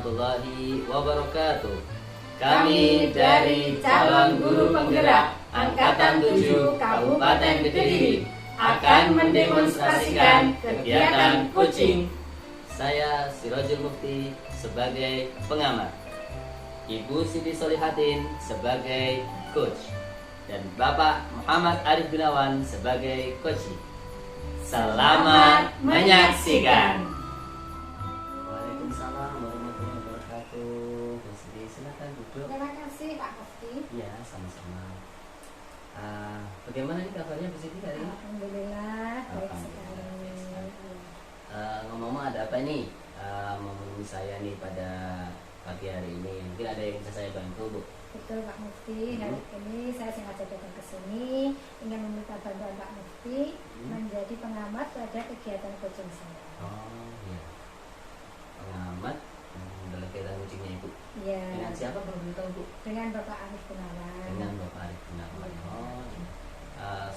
warahmatullahi wabarakatuh. Kami dari calon guru penggerak Angkatan 7 Kabupaten Kediri akan mendemonstrasikan kegiatan coaching. Saya Sirojul Mufti sebagai pengamat, Ibu Siti Solihatin sebagai coach, dan Bapak Muhammad Arif Gunawan sebagai coaching. Selamat menyaksikan. Waalaikumsalam warahmatullahi wabarakatuh. Bu Siti, silakan duduk. Terima kasih Pak Mufti. Ya, sama-sama. Bagaimana nih kabarnya Bu Siti hari ini? Alhamdulillah baik Alhamdulillah, sekali. Ngomong-ngomong, ada apa nih menemui saya nih pada pagi hari ini? Mungkin ada yang bisa saya bantu, Bu? Betul Pak Mufti, hari ini saya sengaja datang ke sini ingin meminta bantuan Pak Mufti menjadi pengamat pada kegiatan coaching saya. Oh iya, pengamat dalam kegiatan coachingnya Ibu. Iya. Dengan siapa kalau boleh tahu, Bu? Dengan Bapak Arif Gunawan. Dengan Bapak Arif Gunawan. Oh iya.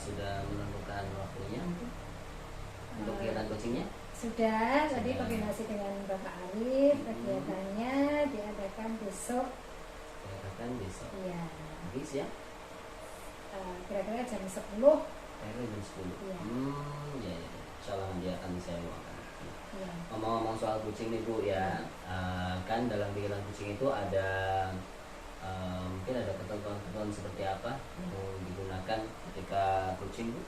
Sudah menentukan waktunya untuk kegiatan coachingnya? Sudah, tadi koordinasi dengan Bapak Arif, kegiatannya diadakan besok. Diadakan besok. Iya. Habis ya? Kira-kira jam 10. Jam 10. Iya. Ya, ya. Insyaallah nanti akan saya luangkan. Iya. Ngomong-ngomong soal coaching nih Bu ya, kan dalam kegiatan coaching itu ada mungkin ada ketentuan-ketentuan seperti apa yang digunakan ketika coaching Bu?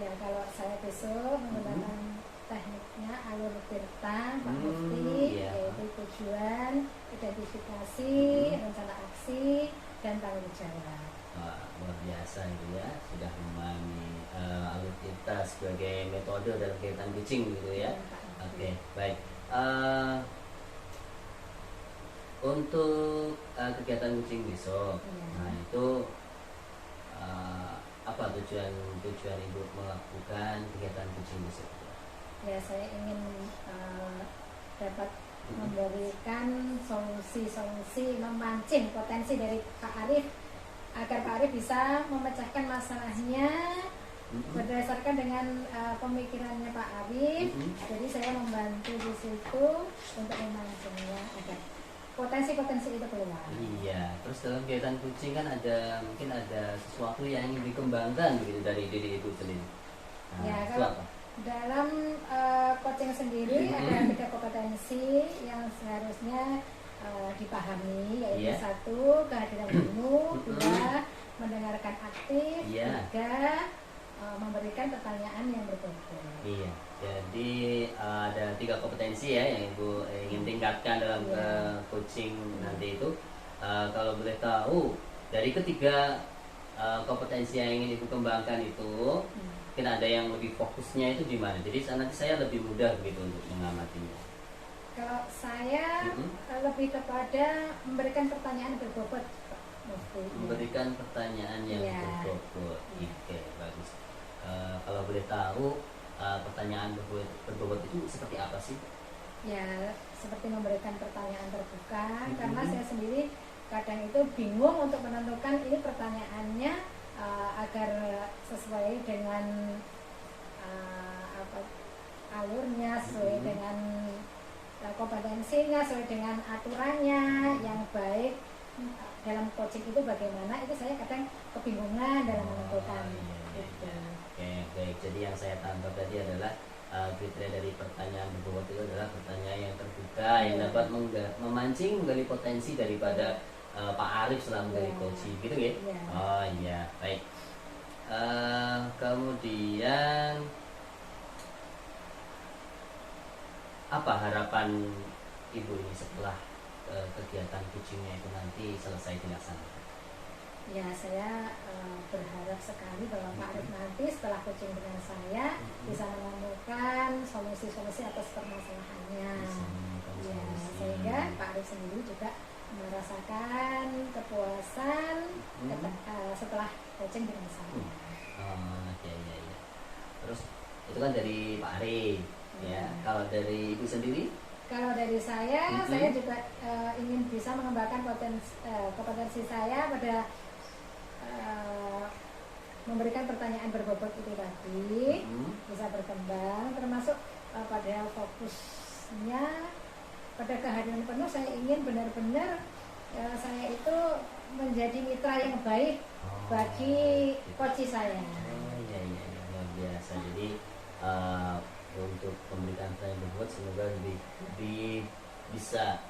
Ya, kalau saya besok menggunakan tekniknya alur tirta Pak Mufti, iya. yaitu tujuan, identifikasi, rencana aksi, dan tanggung jawab. Wah, luar biasa itu ya, sudah memahami alur tirta sebagai metode dalam kegiatan coaching gitu ya. Oke, baik. Untuk kegiatan coaching besok, nah itu apa tujuan Ibu melakukan kegiatan coaching besok? Ya, saya ingin dapat memberikan solusi-solusi, memancing potensi dari Pak Arif agar Pak Arif bisa memecahkan masalahnya berdasarkan dengan pemikirannya Pak Arif. Jadi saya membantu di situ untuk memancingnya agar potensi-potensi itu keluar. Iya, terus dalam kegiatan coaching kan mungkin ada sesuatu yang ingin dikembangkan begitu dari diri Ibu sendiri. Nah, Ya, itu kalau apa? dalam coaching sendiri ada 3 kompetensi yang seharusnya dipahami, yaitu 1, kehadiran ilmu, 2, mendengarkan aktif, 3, memberikan pertanyaan yang berbobot. Iya, jadi ada 3 kompetensi ya yang Ibu ingin tingkatkan dalam coaching nanti itu. Kalau boleh tahu dari ketiga kompetensi yang ingin Ibu kembangkan itu, mungkin ada yang lebih fokusnya itu di mana? Jadi nanti saya lebih mudah begitu untuk mengamatinya. Kalau saya lebih kepada memberikan pertanyaan berbobot, Pak Mufti. Memberikan pertanyaan yang berbobot. Oke, bagus. Kalau boleh tahu pertanyaan berbobot itu seperti apa sih? Ya, seperti memberikan pertanyaan terbuka, karena saya sendiri kadang itu bingung untuk menentukan ini pertanyaannya agar sesuai dengan alurnya, sesuai dengan kompetensinya, sesuai dengan aturannya yang baik dalam coaching itu bagaimana, itu saya kadang kebingungan dalam menentukan. Oke, baik. Jadi yang saya tangkap tadi adalah kriteria dari pertanyaan berbobot itu adalah pertanyaan yang terbuka yang dapat memancing menggali potensi daripada Pak Arif selama menggali coaching, gitu ya? Oh iya, baik. Kemudian apa harapan Ibu ini setelah kegiatan coachingnya itu nanti selesai dilaksanakan? Ya, saya berharap sekali bahwa Pak Arif nanti setelah coaching dengan saya bisa menemukan solusi-solusi atas permasalahannya. Ya, sehingga Pak Arif sendiri juga merasakan kepuasan setelah coaching dengan saya. Ya. Terus itu kan dari Pak Arif, ya. Kalau dari Ibu sendiri? Kalau dari saya, saya juga ingin bisa mengembangkan kompetensi saya pada memberikan pertanyaan berbobot itu tadi, bisa berkembang, termasuk pada fokusnya pada pada kehadiran penuh saya ingin benar-benar saya itu menjadi mitra yang baik bagi coach saya. Iya luar biasa. Jadi untuk memberikan plan berbuat semoga bisa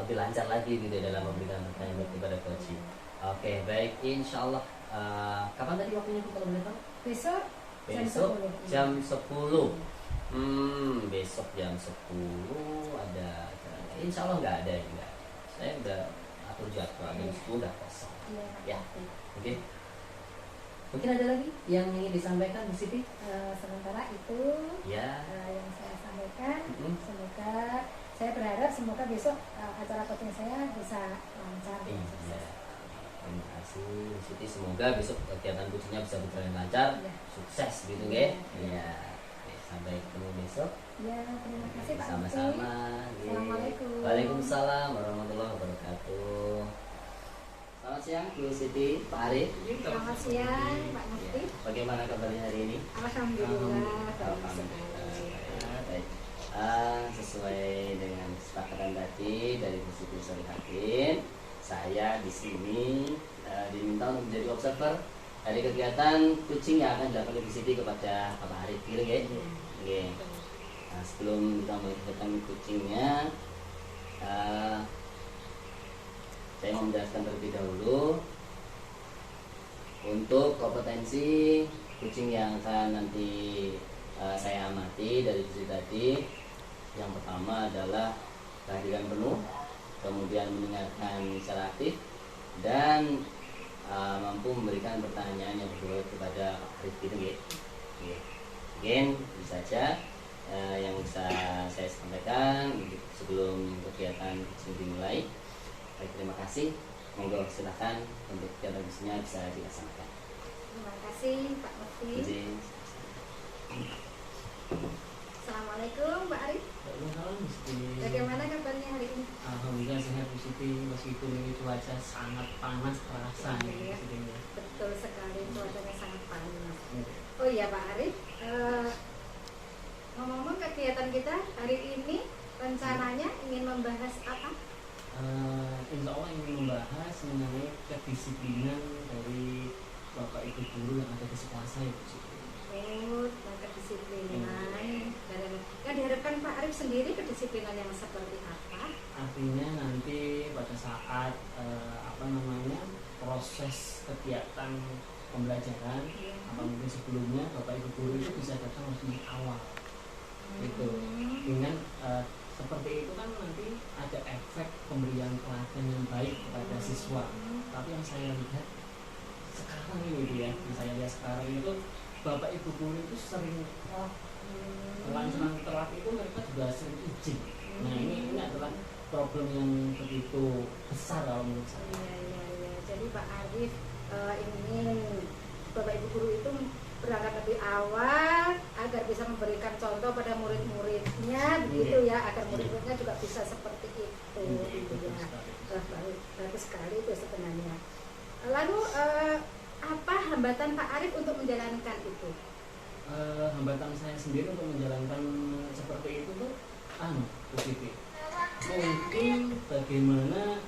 lebih lancar lagi gitu dalam memberikan pertanyaan kepada coach. Oke, baik, insya Allah. Kapan tadi waktunya kalau boleh tahu? Besok jam 10. Besok jam 10 ada acaranya. Insya Allah nggak ada. Saya udah atur jadwal jam 10 udah kosong. Ya, oke. Mungkin ada lagi yang ingin disampaikan Bu Siti? Sementara itu ya yang saya sampaikan, semoga saya berharap semoga besok acara coaching saya bisa lancar. Iya. Terima kasih Bu Siti, semoga besok kegiatan coachingnya bisa berjalan lancar, sukses gitu ya. Iya. Sampai ketemu besok. Ya, terima kasih Pak. Sama-sama. Assalamualaikum. Waalaikumsalam warahmatullahi wabarakatuh. Selamat siang Bu Siti, Pak Arif. Selamat siang Pak Mufti. Bagaimana kabarnya hari ini? Alhamdulillah. Baik. Sesuai dengan kesepakatan tadi dari Bu Siti Solihatin, saya di sini diminta untuk menjadi observer dari kegiatan coaching yang akan dilakukan Bu Siti kepada Pak Arif, gitu ya. Oke. Nah, sebelum kita mulai kegiatan coachingnya, saya mau menjelaskan terlebih dahulu untuk kompetensi coaching yang akan nanti saya amati dari sisi tadi. Yang pertama adalah kehadiran penuh, kemudian mendengarkan secara aktif, dan mampu memberikan pertanyaan yang berbobot kepada Arif gitu ya. Mungkin itu saja yang bisa saya sampaikan sebelum kegiatan coaching dimulai. Baik, terima kasih. Monggo silakan untuk kegiatan bisnisnya bisa dilaksanakan. Terima kasih Pak Mufti. Assalamualaikum Pak Arif. Waalaikumsalam Bu Siti. Bagaimana kabarnya hari ini? Alhamdulillah sehat Bu Siti, meskipun ini cuaca sangat panas terasa Iya, Bu Siti. betul sekali, cuacanya sangat panas. Oh iya Pak Arif, ngomong-ngomong kegiatan kita hari ini rencananya ingin membahas apa? Insya Allah ingin membahas mengenai kedisiplinan dari Bapak Ibu guru yang ada di sekolah saya Bu Siti. Oh, tentang kedisiplinan. Yang diharapkan Pak Arif sendiri kedisiplinan yang seperti apa? Artinya nanti pada saat proses kegiatan pembelajaran apa mungkin sebelumnya Bapak Ibu guru itu bisa datang lebih awal gitu dengan seperti itu kan nanti ada efek pemberian pelatihan yang baik kepada siswa. Tapi yang saya lihat sekarang ini ya, saya lihat sekarang itu Bapak Ibu guru itu sering telat itu mereka juga sering izin. Nah ini adalah problem yang begitu besar kalau menurut saya. Iya. Jadi Pak Arif ingin Bapak Ibu guru itu berangkat lebih awal agar bisa memberikan contoh pada murid-muridnya, begitu ya, agar murid-muridnya juga bisa seperti itu. Ya. Bagus sekali itu sebenarnya. Lalu apa hambatan Pak Arif untuk menjalankan itu? Hambatan saya sendiri untuk menjalankan seperti itu tuh positif. Mungkin bagaimana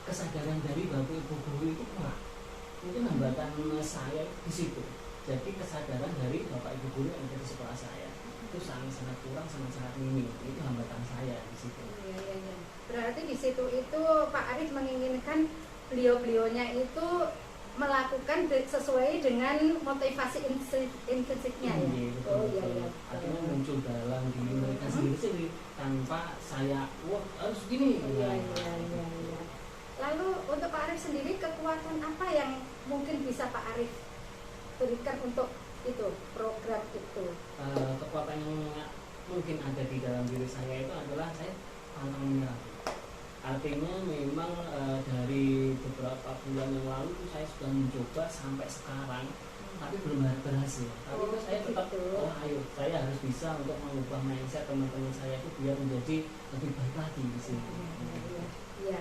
kesadaran dari Bapak Ibu guru itu kurang. Mungkin hambatan saya di situ. Jadi kesadaran dari Bapak Ibu guru yang ada di sekolah saya itu sangat kurang, sangat minim. Itu hambatan saya di situ. Iya. Berarti di situ itu Pak Arif menginginkan beliau-beliaunya itu melakukan sesuai dengan motivasi intrinsiknya ya. Iya. Artinya muncul dalam diri mereka sendiri tanpa saya harus gini. Iya. Lalu untuk Pak Arif sendiri kekuatan apa yang mungkin bisa Pak Arif berikan untuk itu program itu? Kekuatan yang mungkin ada di dalam diri saya itu adalah saya pantang menyerah. Artinya memang dari beberapa bulan yang lalu saya sudah mencoba sampai sekarang, tapi belum berhasil. Tapi itu saya tetap ayo saya harus bisa untuk mengubah mindset teman-teman saya itu biar menjadi lebih baik lagi di sini. Iya.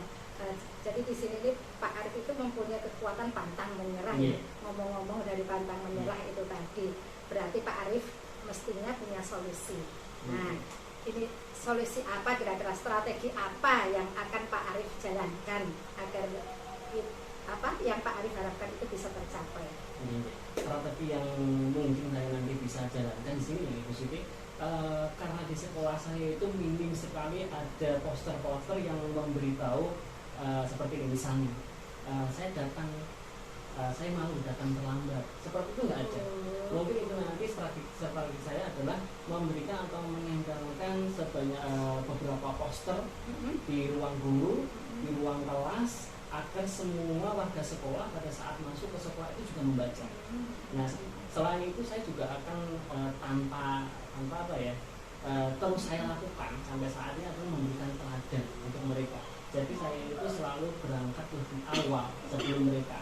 Jadi di sini Pak Arif itu mempunyai kekuatan pantang menyerah. Ngomong-ngomong dari pantang menyerah itu tadi, berarti Pak Arif mestinya punya solusi. Nah, ini solusi apa kira-kira, strategi apa yang akan Pak Arief jalankan agar apa yang Pak Arief harapkan itu bisa tercapai? Strategi yang mungkin saya nanti bisa jalankan di sini ya Ibu Siti, karena di sekolah saya itu minim sekali ada poster-poster yang memberitahu seperti ini. Misalnya saya datang, saya malu datang terlambat, seperti itu nggak ada. Mungkin itu nanti strategi saya adalah memberikan atau menempelkan sebanyak beberapa poster di ruang guru, di ruang kelas, agar semua warga sekolah pada saat masuk ke sekolah itu juga membaca. Nah, selain itu saya juga akan tanpa apa ya, terus saya lakukan sampai saat ini adalah memberikan teladan untuk mereka. Jadi saya itu selalu berangkat lebih awal sebelum mereka.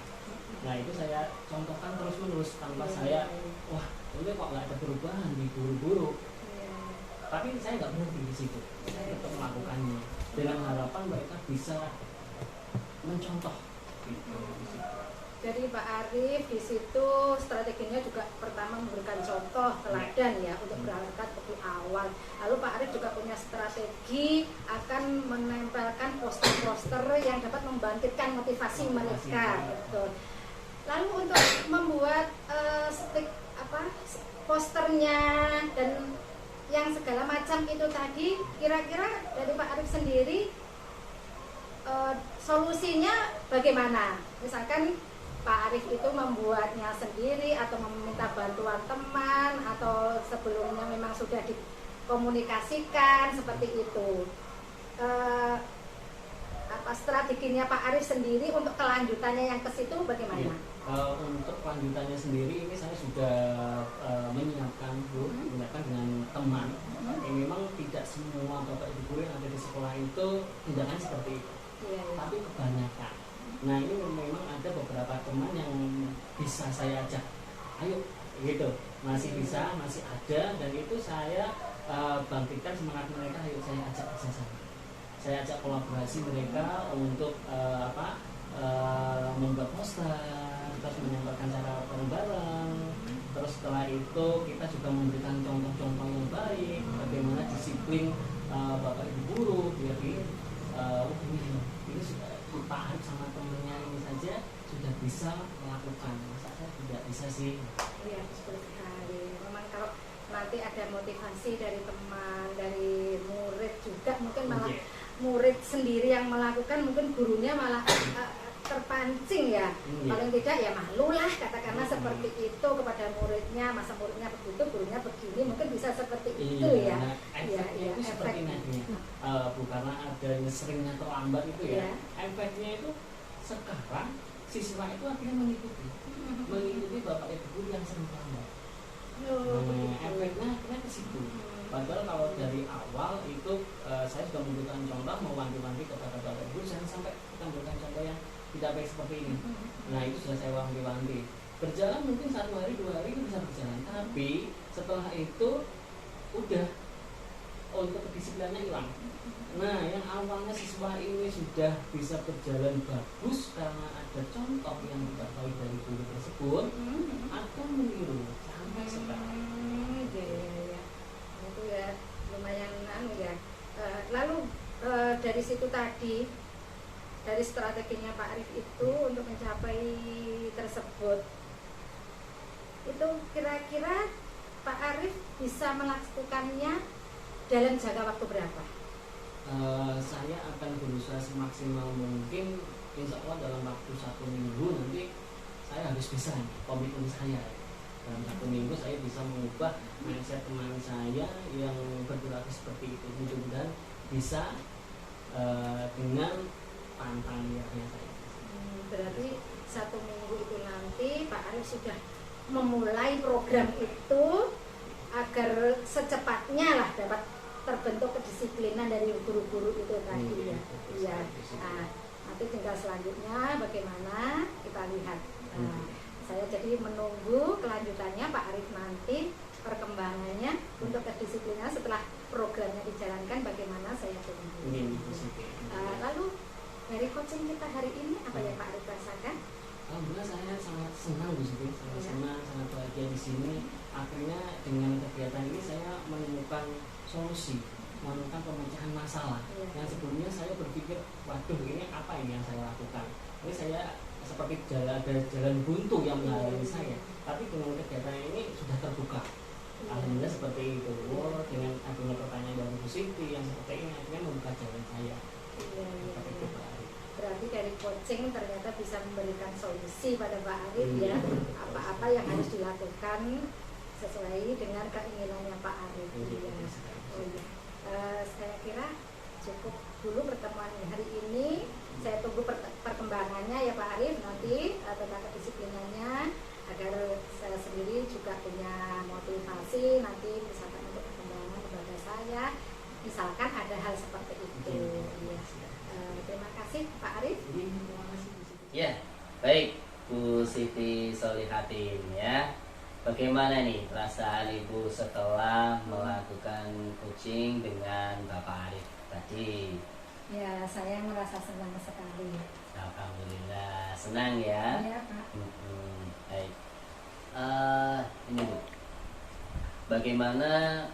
Nah, itu saya contohkan terus-menerus tanpa saya, wah ini kok nggak ada perubahan di guru-guru. Tapi saya nggak berhenti di situ, saya tetap melakukannya dengan harapan mereka bisa mencontoh. Jadi Pak Arief di situ strateginya juga pertama memberikan contoh teladan ya untuk berangkat lebih awal. Lalu Pak Arief juga punya strategi akan menempelkan poster-poster yang dapat membangkitkan motivasi mereka. Betul. Lalu untuk membuat posternya dan yang segala macam itu tadi, kira-kira dari Pak Arief sendiri solusinya bagaimana? Misalkan Pak Arief itu membuatnya sendiri atau meminta bantuan teman atau sebelumnya memang sudah dikomunikasikan seperti itu. Apa strateginya Pak Arief sendiri untuk kelanjutannya yang ke situ bagaimana? Untuk kelanjutannya sendiri ini saya sudah menyiapkan dengan teman. Memang tidak semua bapak ibu guru yang ada di sekolah itu tindakan seperti itu. Tapi kebanyakan. Nah, ini memang ada beberapa teman yang bisa saya ajak, ayo gitu, masih bisa, masih ada, dan itu saya bangkitkan semangat mereka, ayo saya ajak kerjasama, saya ajak kolaborasi mereka untuk membuat poster, terus menyampaikan cara bareng-bareng. Terus setelah itu kita juga memberikan contoh-contoh yang baik, bagaimana disiplin bapak ibu guru, biar ini sudah Pak Arief sama temennya ini saja sudah bisa melakukan, masa saya tidak bisa sih? Iya, seperti sekali. Memang kalau nanti ada motivasi dari teman, dari murid juga, mungkin malah murid sendiri yang melakukan, mungkin gurunya malah terpancing ya. Paling tidak ya malu lah katakanlah seperti itu kepada muridnya, masa muridnya begitu, gurunya begini, mungkin bisa seperti itu ya. Nah, efeknya itu seperti nanti karena adanya seringnya terlambat itu ya. Efeknya itu sekarang siswa itu akhirnya mengikuti bapak ibu guru yang sering terlambat. Efeknya akhirnya ke situ. Padahal kalau dari awal itu saya sudah memberikan contoh, mewanti-wanti kepada bapak ibu, jangan sampai kita memberikan contoh yang tidak baik seperti ini. Nah, itu sudah saya wanti-wanti. Berjalan mungkin 1 hari 2 hari itu bisa berjalan, tapi setelah itu udah untuk kedisiplinannya hilang. Nah, yang awalnya siswa ini sudah bisa berjalan bagus karena ada contoh yang diketahui dari guru tersebut, akan meniru sampai sekarang. Itu ya lumayan ya. Lalu dari situ tadi, dari strateginya Pak Arief itu untuk mencapai tersebut, itu kira-kira Pak Arief bisa melakukannya dalam jangka waktu berapa? Saya akan berusaha semaksimal mungkin, insya Allah dalam waktu 1 minggu nanti saya harus bisa, komitmen saya dalam 1 minggu saya bisa mengubah mindset teman saya yang berperilaku seperti itu. Mudah-mudahan bisa dengan pantang liarnya saya. Berarti 1 minggu itu nanti Pak Arief sudah memulai program itu agar secepatnya lah dapat terbentuk kedisiplinan dari guru-guru itu tadi ya. Iya. Nah, nanti tinggal selanjutnya bagaimana kita lihat. Nah, saya jadi menunggu kelanjutannya Pak Arief nanti, perkembangannya untuk kedisiplinan setelah programnya dijalankan bagaimana saya tunggu. Lalu dari coaching kita hari ini apa yang Pak Arief rasakan? Alhamdulillah saya sangat senang Bu Siti, sangat senang, sangat bahagia di sini. Akhirnya dengan kegiatan ini saya menemukan solusi melakukan pemecahan masalah. Iya. Yang sebelumnya saya berpikir, waduh ini apa ini yang saya lakukan? Ini saya seperti ada jalan buntu yang menghalangi saya. Tapi dengan kegiatan ini sudah terbuka. Iya. Alhamdulillah seperti itu. Oh, dengan adanya pertanyaan dari Bu Siti yang seperti ini akhirnya membuka jalan saya. Iya, iya, Seperti itu iya. Pak Arif. Berarti dari coaching ternyata bisa memberikan solusi pada Pak Arif ya, Iya. apa-apa yang harus dilakukan sesuai dengan keinginannya Pak Arif. Iya. Oh iya. Saya kira cukup dulu pertemuan hari ini. Saya tunggu perkembangannya ya Pak Arif nanti tentang kedisiplinannya, agar saya sendiri juga punya motivasi nanti misalkan untuk perkembangan kepada saya, misalkan ada hal seperti itu. Iya. Terima kasih Pak Arif. Terima kasih Bu Siti. Ya, baik Bu Siti Solihatin ya. Bagaimana nih perasaan Ibu setelah melakukan coaching dengan Bapak Arif tadi? Ya, saya merasa senang sekali. Alhamdulillah, senang ya. Iya Pak. Baik. Ini Bu, bagaimana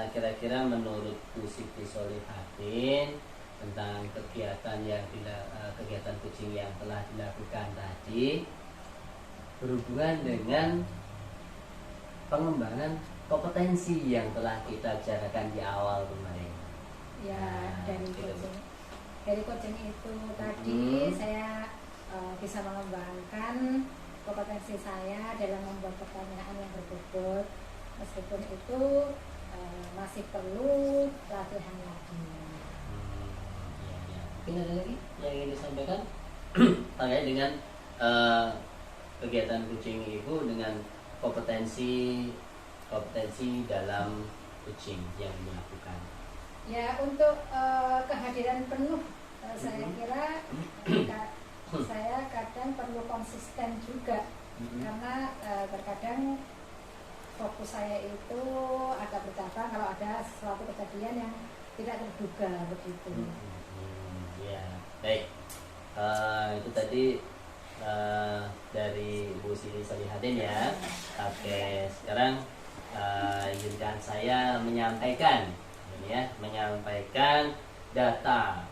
kira-kira menurut Bu Siti Solihatin tentang kegiatan kegiatan coaching yang telah dilakukan tadi berhubungan dengan pengembangan kompetensi yang telah kita bicarakan di awal kemarin? Ya, Nah, dari gitu. coaching itu tadi saya bisa mengembangkan kompetensi saya dalam membuat pertanyaan yang berbobot, meskipun itu masih perlu latihan lagi. Ya, ya. Mungkin ada lagi yang ingin disampaikan terkait dengan kegiatan coaching Ibu dengan kompetensi dalam coaching yang dilakukan. Ya, untuk kehadiran penuh saya kira saya kadang perlu konsisten juga, karena terkadang fokus saya itu agak bercabang kalau ada suatu kejadian yang tidak terduga begitu. Ya, baik. Itu tadi dari Bu Siti Solihatin ya. Oke, sekarang izinkan saya menyampaikan data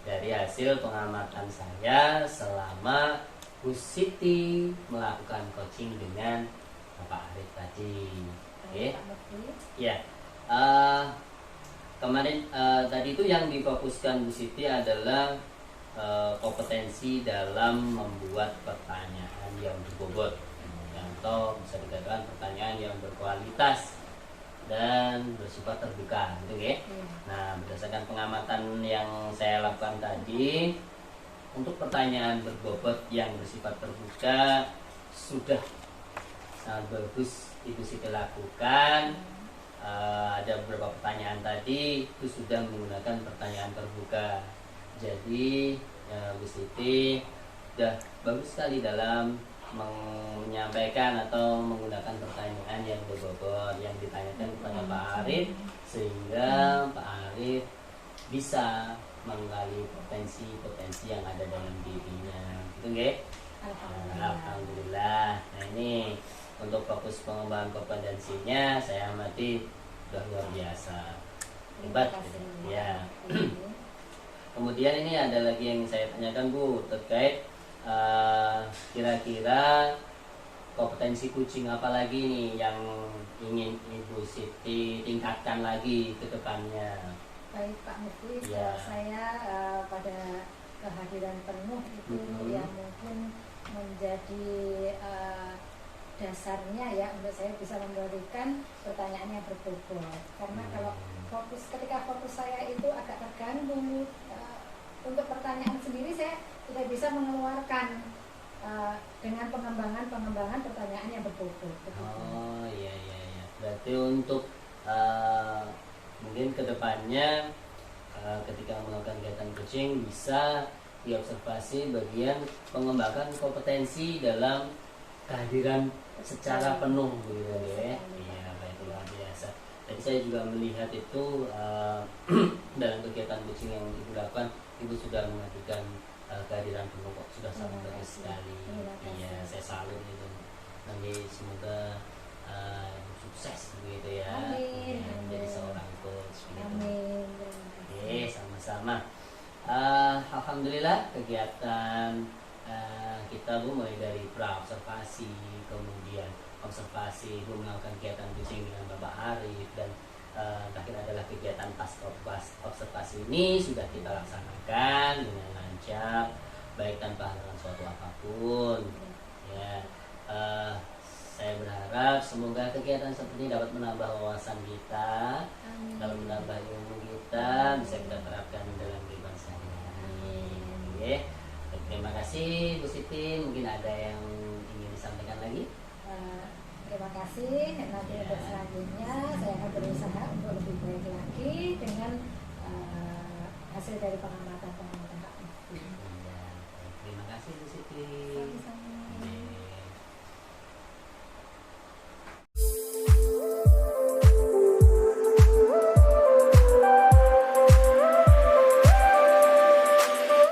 dari hasil pengamatan saya selama Bu Siti melakukan coaching dengan Bapak Arif tadi. Oke. Pak Mufti. Ya, kemarin tadi itu yang difokuskan Bu Siti adalah kompetensi dalam membuat pertanyaan yang berbobot, atau bisa dikatakan pertanyaan yang berkualitas dan bersifat terbuka, gitu ya. Nah, berdasarkan pengamatan yang saya lakukan tadi, untuk pertanyaan berbobot yang bersifat terbuka sudah sangat bagus Ibu Siti lakukan. Ada beberapa pertanyaan tadi itu sudah menggunakan pertanyaan terbuka. Jadi Bu Siti sudah bagus sekali dalam menyampaikan atau menggunakan pertanyaan yang berbobot yang ditanyakan kepada Pak Arif, sehingga Pak Arif bisa menggali potensi-potensi yang ada dalam dirinya, gitu nggih? Alhamdulillah. Nah, ini untuk fokus pengembangan kompetensinya saya amati sudah luar biasa, hebat ya. Kemudian ini ada lagi yang saya tanyakan Bu, terkait kira-kira kompetensi coaching apa lagi nih yang ingin Ibu Siti tingkatkan lagi ke depannya? Baik Pak Mufti, Ya. saya pada kehadiran penuh itu yang mungkin menjadi dasarnya ya untuk saya bisa memberikan pertanyaan yang berbobot. Karena kalau ketika fokus saya itu agak terganggu, untuk pertanyaan sendiri saya tidak bisa mengeluarkan dengan pengembangan pertanyaan yang berbobot. Oh iya. Berarti untuk mungkin kedepannya ketika melakukan kegiatan coaching bisa diobservasi bagian pengembangan kompetensi dalam kehadiran secara penuh begitu ya. Iya, baik, luar biasa. Tadi saya juga melihat itu dalam kegiatan coaching yang Ibu lakukan, Ibu sudah mengajukan kehadiran penuh kok, sudah sangat bagus sekali. Iya, saya salut itu. Nanti semoga sukses begitu ya. Amin. Menjadi seorang coach. begitu. Amin. Oke, sama-sama. Alhamdulillah kegiatan kita Bu mulai dari praobservasi, kemudian observasi, Bu melakukan kegiatan kucing dengan Bapak Arif, dan terakhir adalah kegiatan pasca observasi ini sudah kita laksanakan dengan lancar, baik tanpa halangan suatu apapun. Ya, saya berharap semoga kegiatan seperti ini dapat menambah wawasan kita, Amin. dapat menambah ilmu kita, bisa kita terapkan dalam kehidupan sehari-hari. Oke. Terima kasih Bu Siti, mungkin ada yang ingin disampaikan lagi? Terima kasih. Nanti untuk selanjutnya saya akan berusaha untuk lebih baik lagi dengan hasil dari pengamatan. Ya, terima kasih Bu Siti. Sama-sama.